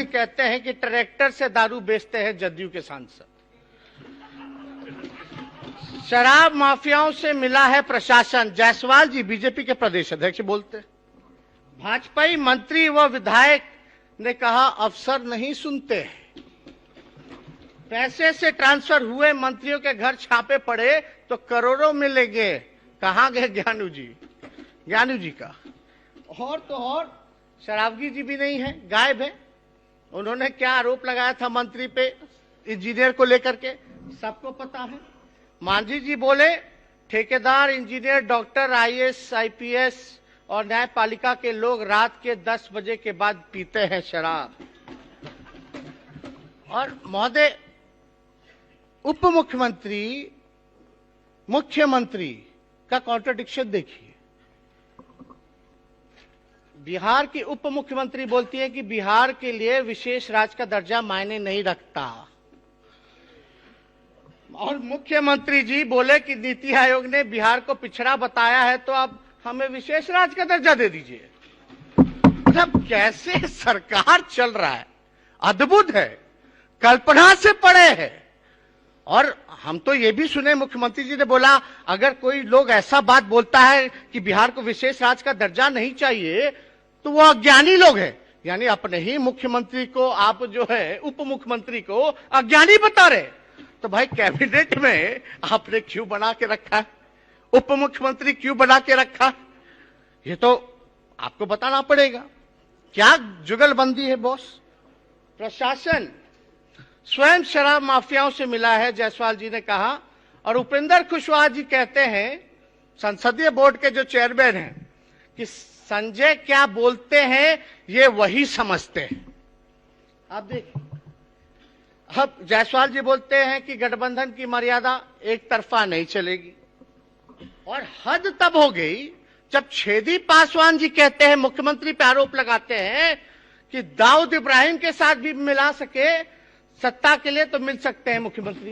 कहते हैं कि ट्रैक्टर से दारू बेचते हैं जदयू के सांसद। शराब माफियाओं से मिला है प्रशासन, जायसवाल जी बीजेपी के प्रदेश अध्यक्ष बोलते। भाजपाई मंत्री व विधायक ने कहा अफसर नहीं सुनते। पैसे से ट्रांसफर हुए मंत्रियों के घर छापे पड़े तो करोड़ों मिलेंगे। कहां गए ज्ञानू जी? ज्ञानू जी का और तो और शराबगी जी भी नहीं है, गायब है। उन्होंने क्या आरोप लगाया था मंत्री पे, इंजीनियर को लेकर के, सबको पता है। मांझी जी बोले ठेकेदार, इंजीनियर, डॉक्टर, आईएएस, आईपीएस और न्यायपालिका के लोग रात के 10 बजे के बाद पीते हैं शराब। और महोदय, उप मुख्यमंत्री मुख्यमंत्री का कॉन्ट्रडिक्शन देखिए। बिहार की उप मुख्यमंत्री बोलती है कि बिहार के लिए विशेष राज्य का दर्जा मायने नहीं रखता, और मुख्यमंत्री जी बोले कि नीति आयोग ने बिहार को पिछड़ा बताया है तो अब हमें विशेष राज्य का दर्जा दे दीजिए। मतलब कैसे सरकार चल रहा है, अद्भुत है, कल्पना से परे है। और हम तो ये भी सुने, मुख्यमंत्री जी ने बोला अगर कोई लोग ऐसा बात बोलता है कि बिहार को विशेष राज्य का दर्जा नहीं चाहिए तो वो अज्ञानी लोग हैं। यानी अपने ही मुख्यमंत्री को आप जो है उप मुख्यमंत्री को अज्ञानी बता रहे। तो भाई कैबिनेट में आपने क्यों बना के रखा है, उप मुख्यमंत्री क्यों बना के रखा? ये तो आपको बताना पड़ेगा। क्या जुगलबंदी है बॉस? प्रशासन स्वयं शराब माफियाओं से मिला है, जायसवाल जी ने कहा। और उपेंद्र कुशवाहा जी कहते हैं, संसदीय बोर्ड के जो चेयरमैन हैं, कि संजय क्या बोलते हैं ये वही समझते हैं। आप देखिए, अब जायसवाल जी बोलते हैं कि गठबंधन की मर्यादा एक तरफा नहीं चलेगी। और हद तब हो गई जब छेदी पासवान जी कहते हैं, मुख्यमंत्री पे आरोप लगाते हैं कि दाऊद इब्राहिम के साथ भी मिला सके सत्ता के लिए तो मिल सकते हैं मुख्यमंत्री,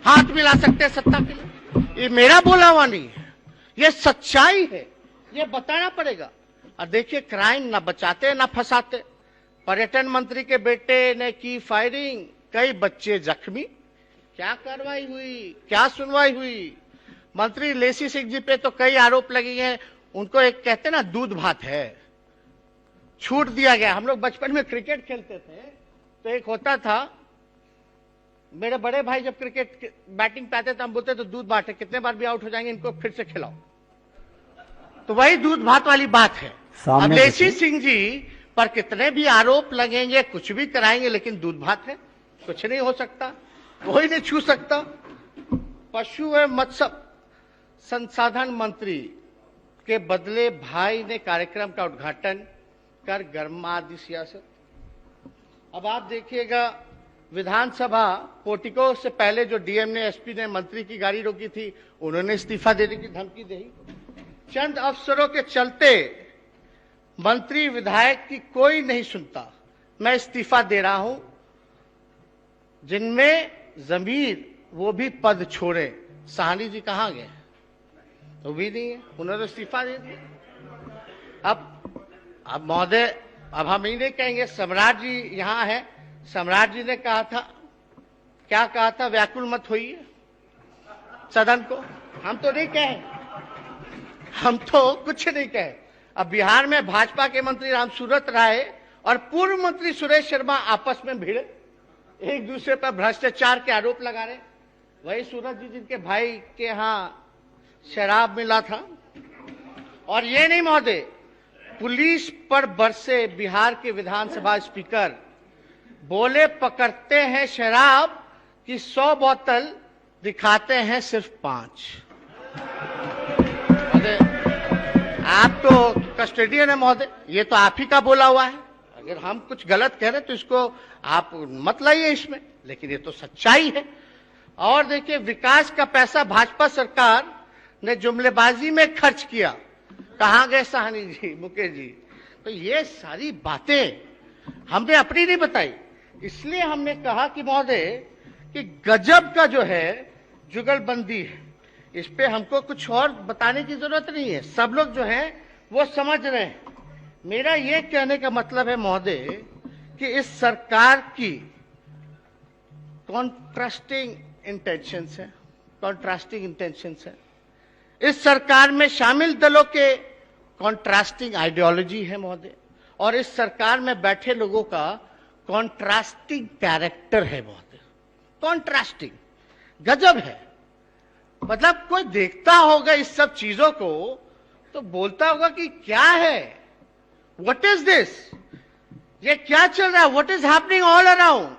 हाथ मिला सकते हैं सत्ता के लिए। ये मेरा बोला हुआ नहीं है, ये सच्चाई है, ये बताना पड़ेगा। और देखिए, क्राइम ना बचाते ना फंसाते। पर्यटन मंत्री के बेटे ने की फायरिंग, कई बच्चे जख्मी। क्या कार्रवाई हुई, क्या सुनवाई हुई? मंत्री लेसी सिंह जी पे तो कई आरोप लगे हैं। उनको एक कहते ना दूध भात है, छूट दिया गया। हम लोग बचपन में क्रिकेट खेलते थे तो एक होता था, मेरे बड़े भाई जब क्रिकेट बैटिंग पे आते थे हम बोलते तो दूध भात है, कितने बार भी आउट हो जाएंगे इनको फिर से खिलाओ। तो वही दूध भात वाली बात है। अब लेसी सिंह जी पर कितने भी आरोप लगेंगे, कुछ भी कराएंगे, लेकिन दूध भात है, कुछ नहीं हो सकता, कोई नहीं छू सकता। पशु एवं मत्स्य संसाधन मंत्री के बदले भाई ने कार्यक्रम का उद्घाटन कर गर्मा दी सियासत। अब आप देखिएगा, विधानसभा पोर्टिको से पहले जो डीएम ने, एसपी ने मंत्री की गाड़ी रोकी थी, उन्होंने इस्तीफा देने की धमकी दी। चंद अफसरों के चलते मंत्री विधायक की कोई नहीं सुनता, मैं इस्तीफा दे रहा हूं। जिनमें जमीर वो भी पद छोड़े। साहनी जी कहां गए? वो भी नहीं है, उन्होंने इस्तीफा दे दिया। अब महोदय, अब हम ही नहीं कहेंगे, सम्राट जी यहां है। सम्राट जी ने कहा था, क्या कहा था? व्याकुल मत होइए सदन को। हम तो नहीं कहे, हम तो कुछ नहीं कहे। अब बिहार में भाजपा के मंत्री रामसूरत राय और पूर्व मंत्री सुरेश शर्मा आपस में भिड़े, एक दूसरे पर भ्रष्टाचार के आरोप लगा रहे। वही सूरत जी जिनके भाई के यहां शराब मिला था। और ये नहीं महोदय, पुलिस पर बरसे बिहार के विधानसभा स्पीकर, बोले पकड़ते हैं शराब की 100 बोतल, दिखाते हैं सिर्फ 5। आप तो कस्टोडियन है महोदय, ये तो आप ही का बोला हुआ है। अगर हम कुछ गलत कह रहे तो इसको आप मत लाइए इसमें, लेकिन ये तो सच्चाई है। और देखिए, विकास का पैसा भाजपा सरकार ने जुमलेबाजी में खर्च किया। कहां गए साहनी जी, मुकेश जी? तो ये सारी बातें हमने अपनी नहीं बताई, इसलिए हमने कहा कि महोदय कि गजब का जो है जुगलबंदी है, इस पे हमको कुछ और बताने की जरूरत नहीं है। सब लोग जो है वो समझ रहे हैं। मेरा ये कहने का मतलब है महोदय कि इस सरकार की कॉन्ट्रास्टिंग इंटेंशंस है। इस सरकार में शामिल दलों के कॉन्ट्रास्टिंग आइडियोलॉजी है महोदय, और इस सरकार में बैठे लोगों का कॉन्ट्रास्टिंग कैरेक्टर है महोदय। कॉन्ट्रास्टिंग गजब है। मतलब कोई देखता होगा इस सब चीजों को तो बोलता होगा कि क्या है, व्हाट इज दिस, ये क्या चल रहा है, what is happening all around.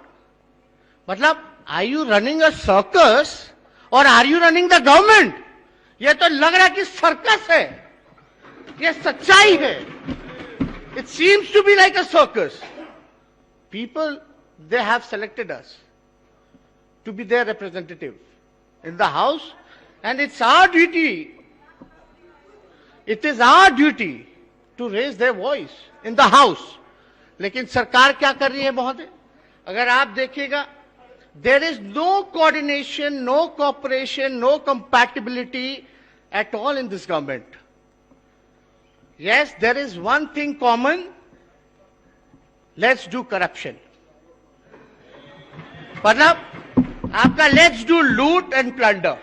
मतलब are you running a circus और are you running the government. ये तो लग रहा है कि सर्कस है, ये सच्चाई है। It seems to be like a circus. People they have selected us to be their representative in the house, and it's our duty, it is our duty to raise their voice in the house. लेकिन सरकार क्या कर रही है महोदय, अगर आप देखिएगा, there is no coordination, no cooperation, no compatibility at all in this government. Yes, there is one thing common, let's do corruption. मतलब आपका लेट्स डू लूट एंड प्लंडर।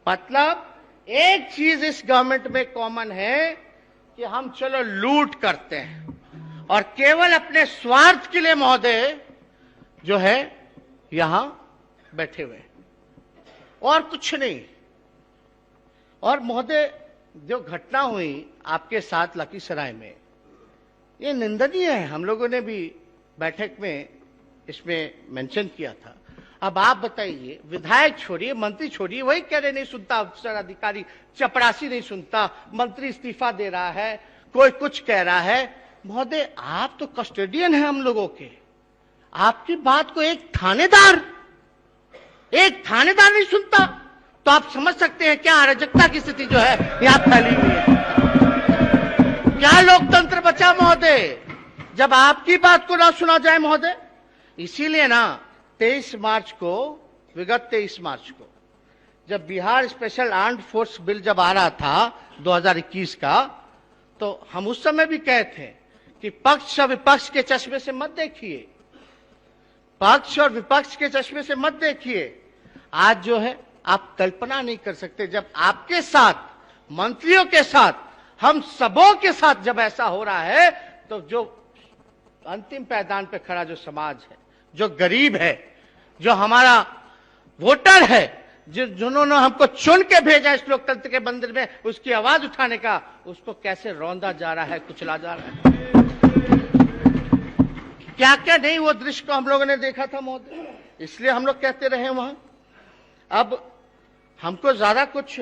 मतलब एक चीज इस गवर्नमेंट में कॉमन है कि हम चलो लूट करते हैं और केवल अपने स्वार्थ के लिए महोदय जो है यहां बैठे हुए, और कुछ नहीं। और महोदय जो घटना हुई आपके साथ लखीसराय में, ये निंदनीय है। हम लोगों ने भी बैठक में इसमें मेंशन किया था। अब आप बताइए, विधायक छोड़िए, मंत्री छोड़िए, वही कह रहे नहीं सुनता, अफसर अधिकारी चपरासी नहीं सुनता, मंत्री इस्तीफा दे रहा है, कोई कुछ कह रहा है। महोदय आप तो कस्टोडियन हैं हम लोगों के, आपकी बात को एक थानेदार नहीं सुनता, तो आप समझ सकते हैं क्या अराजकता की स्थिति जो है यहां फैली हुई है। क्या लोकतंत्र बचा महोदय जब आपकी बात को ना सुना जाए महोदय। इसीलिए ना 23 मार्च को, विगत 23 मार्च को, जब Bihar special armed force bill जब आ रहा था 2021 का, तो हम उस समय भी कहे थे कि पक्ष और विपक्ष के चश्मे से मत देखिए, पक्ष और विपक्ष के चश्मे से मत देखिए। आज जो है आप कल्पना नहीं कर सकते, जब आपके साथ, मंत्रियों के साथ, हम सबों के साथ जब ऐसा हो रहा है, तो जो अंतिम पायदान पे खड़ा जो समाज है, जो गरीब है, जो हमारा वोटर है, जिन्होंने हमको चुन के भेजा इस लोकतंत्र के मंदिर में, उसकी आवाज उठाने का, उसको कैसे रौंदा जा रहा है, कुचला जा रहा है। क्या क्या नहीं वो दृश्य को हम लोगों ने देखा था महोदय, इसलिए हम लोग कहते रहे वहां। अब हमको ज्यादा कुछ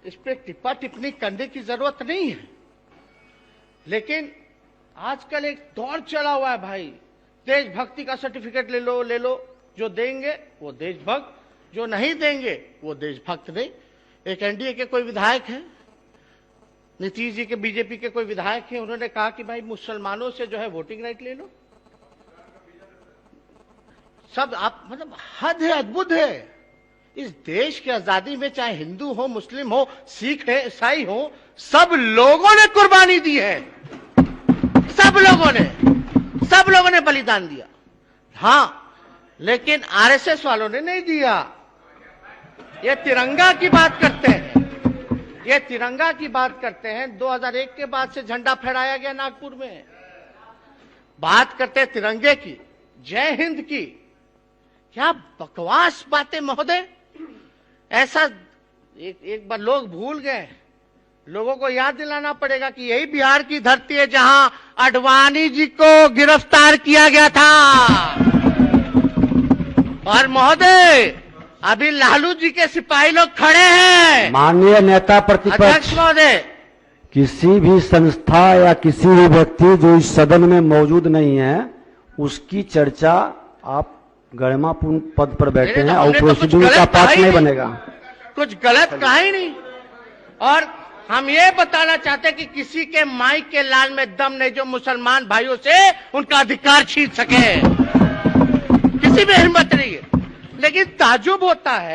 इस पे टिप्पा टिप्पणी करने की जरूरत नहीं है, लेकिन आजकल एक दौर चला हुआ है भाई, देशभक्ति का सर्टिफिकेट ले लो, जो देंगे वो देशभक्त, जो नहीं देंगे वो देशभक्त नहीं। एक एनडीए के कोई विधायक हैं, नीतीश जी के बीजेपी के कोई विधायक हैं, उन्होंने कहा कि भाई मुसलमानों से जो है वोटिंग राइट ले लो। सब आप मतलब हद है, अद्भुत है। इस देश की आजादी में चाहे हिंदू हो, मुस्लिम हो, सिख है, ईसाई हो, सब लोगों ने कुर्बानी दी है, सब लोगों ने बलिदान दिया। हाँ, लेकिन आरएसएस वालों ने नहीं दिया। ये तिरंगा की बात करते हैं, ये तिरंगा की बात करते हैं। 2001 के बाद से झंडा फहराया गया नागपुर में, बात करते हैं तिरंगे की, जय हिंद की। क्या बकवास बातें महोदय। ऐसा एक बार लोग भूल गए, लोगों को याद दिलाना पड़ेगा कि यही बिहार की धरती है जहां आडवाणी जी को गिरफ्तार किया गया था। और महोदय अभी लालू जी के सिपाही लोग खड़े हैं। माननीय नेता प्रतिपक्ष अध्यक्ष महोदय, किसी भी संस्था या किसी भी व्यक्ति जो इस सदन में मौजूद नहीं है, उसकी चर्चा आप गरिमापूर्ण पद पर बैठे हैं और प्रोसीडिंग का पार्ट नहीं बनेगा। कुछ गलत कहा ही नहीं। और हम ये बताना चाहते हैं कि किसी के माइक के लाल में दम नहीं जो मुसलमान भाइयों से उनका अधिकार छीन सके, किसी में हिम्मत नहीं है। लेकिन ताज्जुब होता है